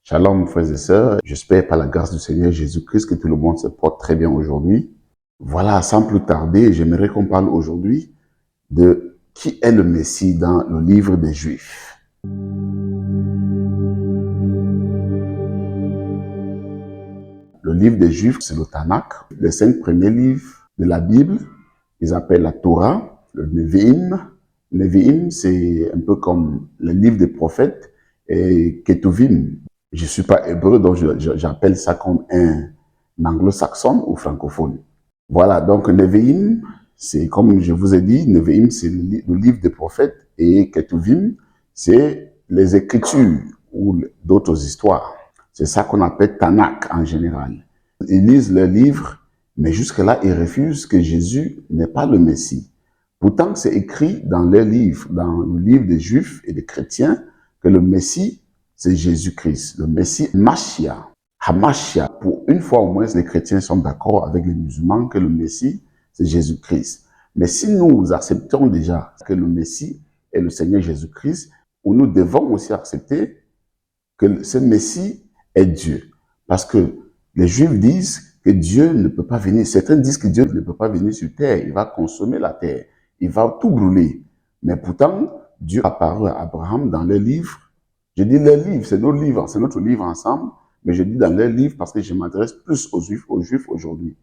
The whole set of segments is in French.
Shalom frères et sœurs, j'espère par la grâce du Seigneur Jésus-Christ que tout le monde se porte très bien aujourd'hui. Voilà, sans plus tarder, j'aimerais qu'on parle aujourd'hui de qui est le Messie dans le livre des Juifs. Le livre des Juifs, c'est le Tanakh, les 5 premiers livres de la Bible. Ils appellent la Torah, le Nevi'im. Nevi'im, c'est un peu comme le livre des prophètes et Ketuvim. Je ne suis pas hébreu, donc j'appelle ça comme un anglo-saxon ou francophone. Voilà, donc Nevi'im, c'est comme je vous ai dit, Nevi'im, c'est le livre des prophètes et Ketuvim, c'est les écritures ou d'autres histoires. C'est ça qu'on appelle Tanakh en général. Ils lisent le livre, mais jusque-là, ils refusent que Jésus n'est pas le Messie. Pourtant, c'est écrit dans leur livre, dans le livre des Juifs et des chrétiens, que le Messie, c'est Jésus-Christ, le Messie Machia. Hamashia, pour une fois au moins, les chrétiens sont d'accord avec les musulmans que le Messie, c'est Jésus-Christ. Mais si nous acceptons déjà que le Messie est le Seigneur Jésus-Christ, nous devons aussi accepter que ce Messie est Dieu. Parce que les Juifs disent que Dieu ne peut pas venir. Certains disent que Dieu ne peut pas venir sur terre. Il va consommer la terre. Il va tout brûler. Mais pourtant, Dieu apparut à Abraham dans le livre. Je dis le livre, c'est notre livre, c'est notre livre ensemble. Mais je dis dans le livre parce que je m'adresse plus aux Juifs aujourd'hui.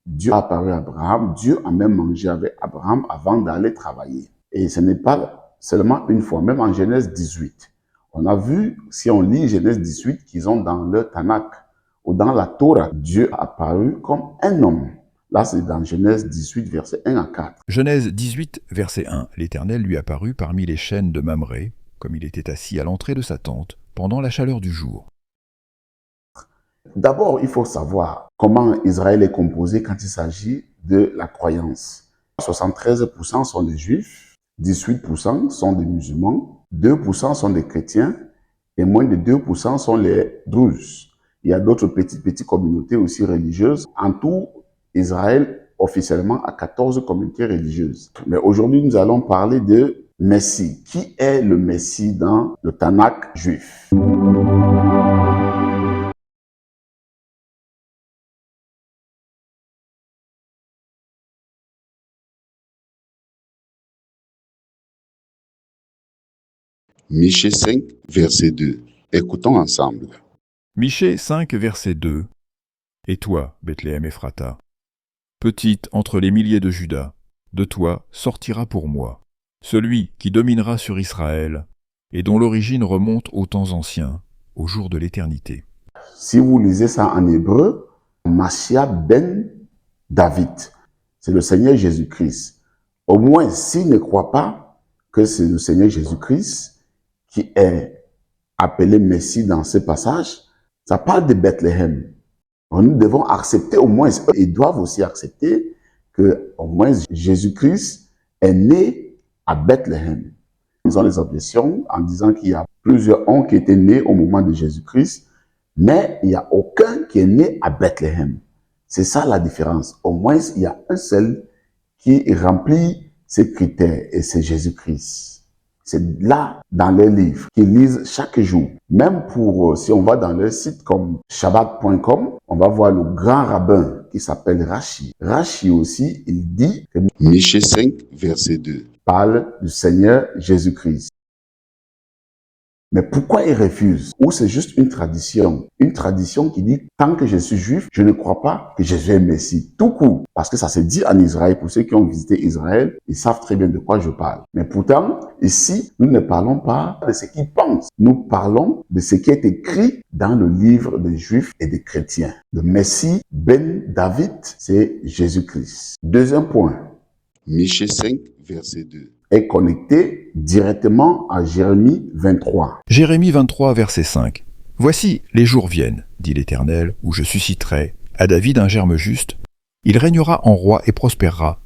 Dieu a apparu à Abraham. Dieu a même mangé avec Abraham avant d'aller travailler. Et ce n'est pas seulement une fois, même en Genèse 18. On a vu, si on lit Genèse 18, qu'ils ont dans le Tanakh ou dans la Torah, Dieu a apparu comme un homme. Là, c'est dans Genèse 18, versets 1 à 4. Genèse 18, verset 1. L'Éternel lui apparut parmi les chênes de Mamré, comme il était assis à l'entrée de sa tente, pendant la chaleur du jour. D'abord, il faut savoir comment Israël est composé quand il s'agit de la croyance. 73% sont des Juifs, 18% sont des musulmans, 2% sont des chrétiens et moins de 2% sont les Druzes. Il y a d'autres petites communautés aussi religieuses. En tout, Israël officiellement a 14 communautés religieuses. Mais aujourd'hui, nous allons parler de Messie. Qui est le Messie dans le Tanakh juif? Michée 5, verset 2. Écoutons ensemble. Michée 5, verset 2. Et toi, Bethléem Ephrata, petite entre les milliers de Juda, de toi sortira pour moi celui qui dominera sur Israël et dont l'origine remonte aux temps anciens, au jour de l'éternité. Si vous lisez ça en hébreu, Machia ben David, c'est le Seigneur Jésus-Christ. Au moins, s'il ne croit pas que c'est le Seigneur Jésus-Christ qui est appelé Messie dans ce passage, ça parle de Bethléem. Nous devons accepter au moins, ils doivent aussi accepter que au moins Jésus-Christ est né à Bethléem. Ils ont les objections en disant qu'il y a plusieurs hommes qui étaient nés au moment de Jésus-Christ, mais il n'y a aucun qui est né à Bethléem. C'est ça la différence. Au moins, il y a un seul qui remplit ces critères et c'est Jésus-Christ. C'est là, dans les livres, qu'ils lisent chaque jour. Même pour, si on va dans leur site comme Shabbat.com, on va voir le grand rabbin qui s'appelle Rashi. Rashi aussi, il dit que Michée 5, verset 2 parle du Seigneur Jésus-Christ. Mais pourquoi ils refusent? Ou c'est juste une tradition qui dit, tant que je suis juif, je ne crois pas que Jésus est Messie. Tout court. Parce que ça se dit en Israël. Pour ceux qui ont visité Israël, ils savent très bien de quoi je parle. Mais pourtant, ici, nous ne parlons pas de ce qu'ils pensent. Nous parlons de ce qui est écrit dans le livre des Juifs et des chrétiens. Le Messie, Ben David, c'est Jésus-Christ. Deuxième point. Michée 5, verset 2. Est connecté directement à Jérémie 23. Jérémie 23, verset 5. Voici, les jours viennent, dit l'Éternel, où je susciterai à David un germe juste. Il régnera en roi et prospérera.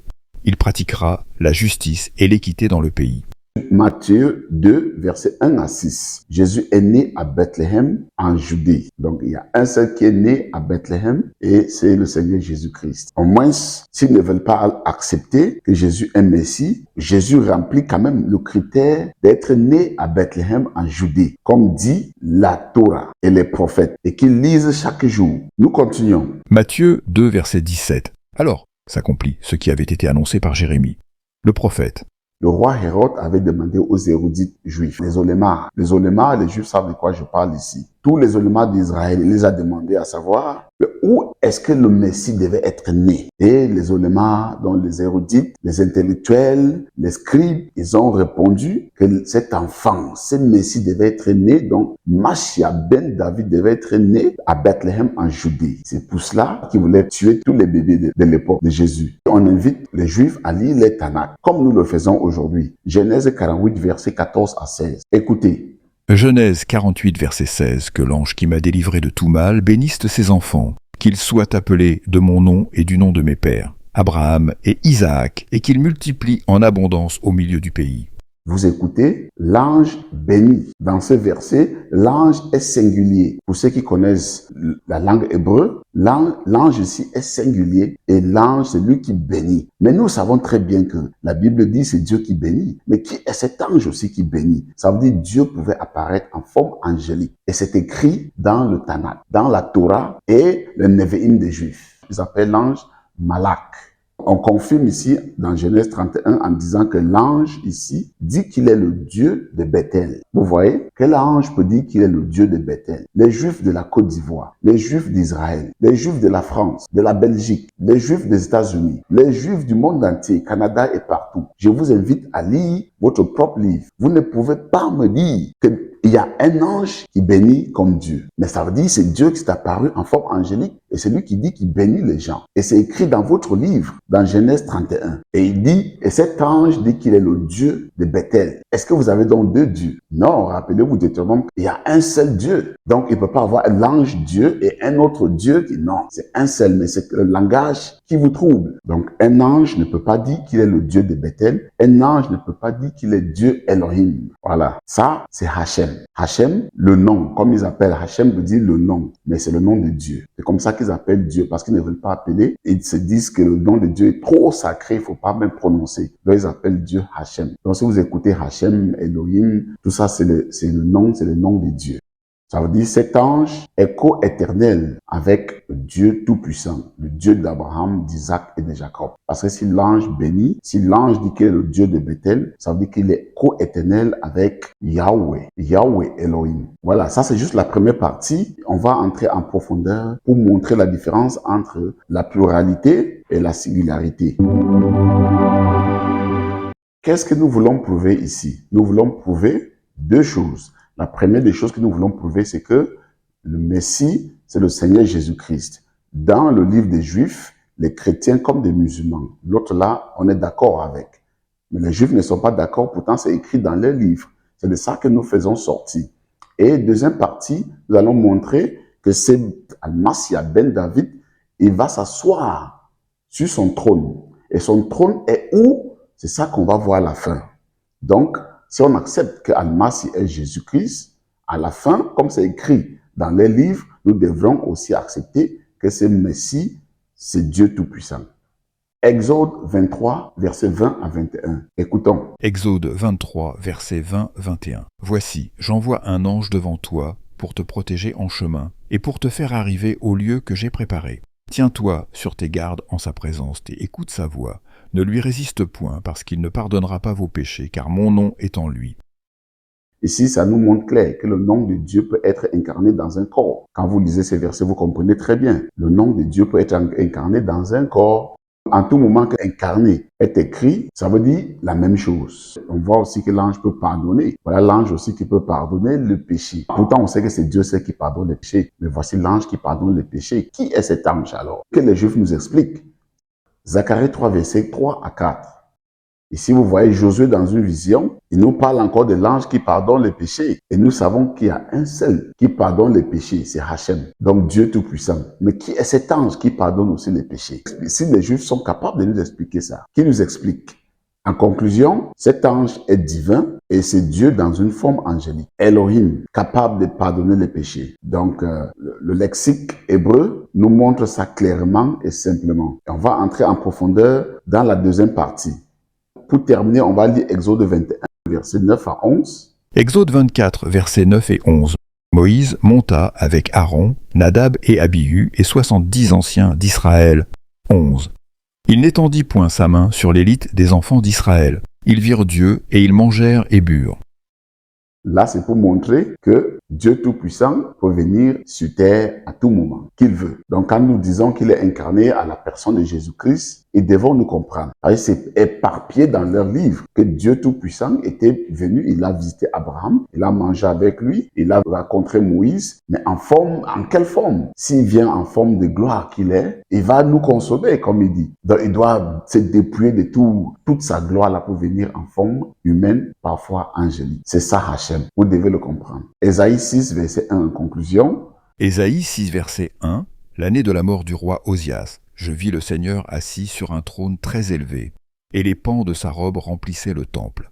Il pratiquera la justice et l'équité dans le pays. Matthieu 2, versets 1 à 6. Jésus est né à Bethléem, en Judée. Donc, il y a un seul qui est né à Bethléem et c'est le Seigneur Jésus-Christ. Au moins, s'ils ne veulent pas accepter que Jésus est Messie, Jésus remplit quand même le critère d'être né à Bethléem, en Judée, comme dit la Torah et les prophètes, et qu'ils lisent chaque jour. Nous continuons. Matthieu 2, verset 17. Alors s'accomplit ce qui avait été annoncé par Jérémie, le prophète. Le roi Hérode avait demandé aux érudites juifs, les olémas. Les olémas, les juifs savent de quoi je parle ici. Tous les olémas d'Israël, il les a demandé à savoir où est-ce que le Messie devait être né. Et les olémas, dont les érudites, les intellectuels, les scribes, ils ont répondu que cet enfant, ce Messie devait être né, donc Machia ben David devait être né à Bethléem en Judée. C'est pour cela qu'ils voulaient tuer tous les bébés de l'époque de Jésus. On invite les Juifs à lire les Tanakh, comme nous le faisons aujourd'hui. Genèse 48, versets 14 à 16. Écoutez. Genèse 48, verset 16. Que l'ange qui m'a délivré de tout mal bénisse ses enfants, qu'ils soient appelés de mon nom et du nom de mes pères, Abraham et Isaac, et qu'ils multiplient en abondance au milieu du pays. Vous écoutez, l'ange bénit. Dans ce verset, l'ange est singulier. Pour ceux qui connaissent la langue hébreu, l'ange ici est singulier et l'ange, c'est lui qui bénit. Mais nous savons très bien que la Bible dit c'est Dieu qui bénit. Mais qui est cet ange aussi qui bénit? Ça veut dire Dieu pouvait apparaître en forme angélique. Et c'est écrit dans le Tanakh, dans la Torah et le Nevi'im des Juifs. Ils appellent l'ange Malak. On confirme ici dans Genèse 31 en disant que l'ange ici dit qu'il est le Dieu de Bethel. Vous voyez, quel ange peut dire qu'il est le Dieu de Bethel? Les Juifs de la Côte d'Ivoire, les Juifs d'Israël, les Juifs de la France, de la Belgique, les Juifs des États-Unis, les Juifs du monde entier, Canada et partout. Je vous invite à lire votre propre livre. Vous ne pouvez pas me dire qu'il y a un ange qui bénit comme Dieu. Mais ça veut dire que c'est Dieu qui s'est apparu en forme angélique et c'est lui qui dit qu'il bénit les gens. Et c'est écrit dans votre livre, dans Genèse 31. Et il dit, et cet ange dit qu'il est le Dieu de Bethel. Est-ce que vous avez donc deux dieux? Non, rappelez-vous Deutéronome, il y a un seul Dieu. Donc il ne peut pas avoir l'ange Dieu et un autre Dieu qui, non, c'est un seul, mais c'est le langage qui vous trouble. Donc un ange ne peut pas dire qu'il est le Dieu de Bethel. Un ange ne peut pas dire qu'il est Dieu Elohim. Voilà. Ça, c'est Hachem. Hachem, le nom, comme ils appellent Hachem veut dire le nom, mais c'est le nom de Dieu. C'est comme ça qu'ils appellent Dieu, parce qu'ils ne veulent pas appeler. Ils se disent que le nom de Dieu est trop sacré, il ne faut pas même prononcer. Donc ils appellent Dieu Hachem. Donc si vous écoutez Hachem, Elohim, tout ça c'est le nom de Dieu. Ça veut dire cet ange est co-éternel avec Dieu Tout-Puissant, le Dieu d'Abraham, d'Isaac et de Jacob. Parce que si l'ange bénit, si l'ange dit qu'il est le Dieu de Bethel, ça veut dire qu'il est co-éternel avec Yahweh, Yahweh Elohim. Voilà, ça c'est juste la première partie. On va entrer en profondeur pour montrer la différence entre la pluralité et la singularité. Qu'est-ce que nous voulons prouver ici? Nous voulons prouver deux choses. La première des choses que nous voulons prouver, c'est que le Messie, c'est le Seigneur Jésus-Christ. Dans le livre des Juifs, les chrétiens comme des musulmans. L'autre là, on est d'accord avec. Mais les Juifs ne sont pas d'accord, pourtant c'est écrit dans les livres. C'est de ça que nous faisons sortir. Et deuxième partie, nous allons montrer que c'est Al-Masih ben David, il va s'asseoir sur son trône. Et son trône est où? C'est ça qu'on va voir à la fin. Donc, si on accepte que Al-Masih est Jésus-Christ, à la fin, comme c'est écrit dans les livres, nous devrons aussi accepter que ce Messie, c'est Dieu Tout-Puissant. Exode 23, versets 20 à 21. Écoutons. Exode 23, versets 20-21. Voici, j'envoie un ange devant toi pour te protéger en chemin et pour te faire arriver au lieu que j'ai préparé. Tiens-toi sur tes gardes en sa présence et écoute sa voix. Ne lui résiste point, parce qu'il ne pardonnera pas vos péchés, car mon nom est en lui. Ici, ça nous montre clair que le nom de Dieu peut être incarné dans un corps. Quand vous lisez ces versets, vous comprenez très bien. Le nom de Dieu peut être incarné dans un corps. En tout moment qu'incarné est écrit, ça veut dire la même chose. On voit aussi que l'ange peut pardonner. Voilà l'ange aussi qui peut pardonner le péché. Pourtant, on sait que c'est Dieu seul qui pardonne les péchés. Mais voici l'ange qui pardonne les péchés. Qui est cet ange alors? Que les Juifs nous expliquent. Zacharie 3, versets 3 à 4. Ici, vous voyez Josué dans une vision. Il nous parle encore de l'ange qui pardonne les péchés. Et nous savons qu'il y a un seul qui pardonne les péchés, c'est Hachem. Donc Dieu Tout-Puissant. Mais qui est cet ange qui pardonne aussi les péchés? Si les Juifs sont capables de nous expliquer ça, qui nous explique? En conclusion, cet ange est divin Et c'est Dieu dans une forme angélique. Elohim, capable de pardonner les péchés. Donc, le lexique hébreu nous montre ça clairement et simplement. Et on va entrer en profondeur dans la deuxième partie. Pour terminer, on va lire Exode 21, versets 9 à 11. Exode 24, versets 9 et 11. Moïse monta avec Aaron, Nadab et Abihu et 70 anciens d'Israël. 11. Il n'étendit point sa main sur l'élite des enfants d'Israël. Ils virent Dieu et ils mangèrent et burent. Là, c'est pour montrer que Dieu Tout-Puissant peut venir sur terre à tout moment, qu'il veut. Donc, quand nous disons qu'il est incarné à la personne de Jésus-Christ, ils devons nous comprendre. C'est éparpillé dans leur livre que Dieu Tout-Puissant était venu, il a visité Abraham, il a mangé avec lui, il a rencontré Moïse, mais en quelle forme? S'il vient en forme de gloire qu'il est, il va nous consoler, comme il dit. Donc, il doit se dépouiller de toute sa gloire là pour venir en forme humaine, parfois angélique. C'est ça Hachem. Vous devez le comprendre. Ésaïe 6, verset 1 en conclusion. Ésaïe 6, verset 1. L'année de la mort du roi Osias, je vis le Seigneur assis sur un trône très élevé, et les pans de sa robe remplissaient le temple.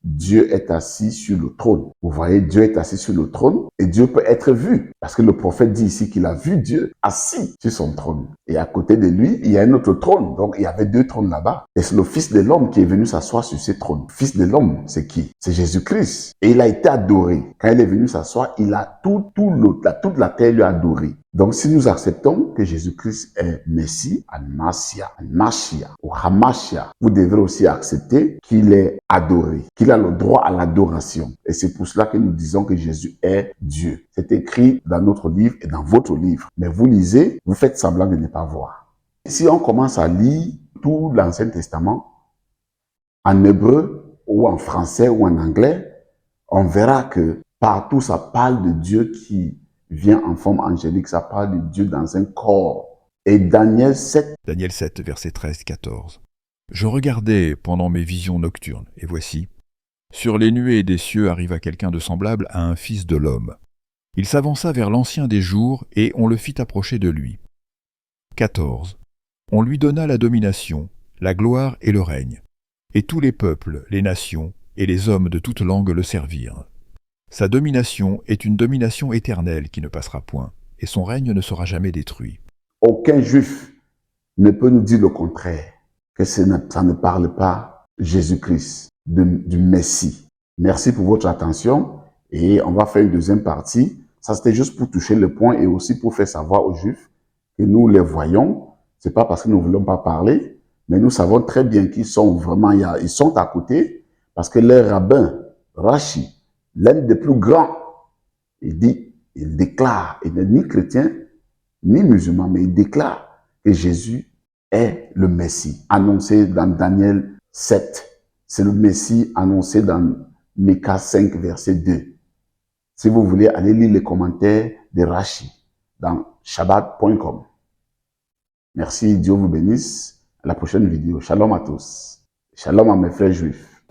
Dieu est assis sur le trône. Vous voyez, Dieu est assis sur le trône et Dieu peut être vu. Parce que le prophète dit ici qu'il a vu Dieu assis sur son trône. Et à côté de lui, il y a un autre trône. Donc, il y avait 2 trônes là-bas. Et c'est le Fils de l'homme qui est venu s'asseoir sur ce trône. Le Fils de l'homme, c'est qui? C'est Jésus-Christ. Et il a été adoré. Quand il est venu s'asseoir, il a toute la terre lui a adoré. Donc, si nous acceptons que Jésus-Christ est Messie, Al-Mashia ou Hamashia, vous devrez aussi accepter qu'il est adoré, qu'il a le droit à l'adoration. Et c'est pour cela que nous disons que Jésus est Dieu. C'est écrit dans notre livre et dans votre livre. Mais vous lisez, vous faites semblant de ne pas voir. Si on commence à lire tout l'Ancien Testament, en hébreu ou en français ou en anglais, on verra que partout ça parle de Dieu qui vient en forme angélique, ça parle de Dieu dans un corps. Et Daniel 7, verset 13-14. Je regardais pendant mes visions nocturnes, et voici, sur les nuées des cieux arriva quelqu'un de semblable à un fils de l'homme. Il s'avança vers l'Ancien des jours, et on le fit approcher de lui. 14. On lui donna la domination, la gloire et le règne. Et tous les peuples, les nations, et les hommes de toute langue le servirent. Sa domination est une domination éternelle qui ne passera point, et son règne ne sera jamais détruit. Aucun juif ne peut nous dire le contraire, que ça ne parle pas Jésus-Christ, du Messie. Merci pour votre attention et on va faire une deuxième partie. Ça, c'était juste pour toucher le point et aussi pour faire savoir aux Juifs que nous les voyons. C'est pas parce que nous ne voulons pas parler, mais nous savons très bien qu'ils sont vraiment, ils sont à côté parce que leur rabbin, Rashi, l'un des plus grands, il déclare, il n'est ni chrétien, ni musulman, mais il déclare que Jésus est le Messie, annoncé dans Daniel 7. C'est le Messie annoncé dans Micah 5, verset 2. Si vous voulez, allez lire les commentaires de Rashi dans shabbat.com. Merci, Dieu vous bénisse. À la prochaine vidéo. Shalom à tous. Shalom à mes frères juifs.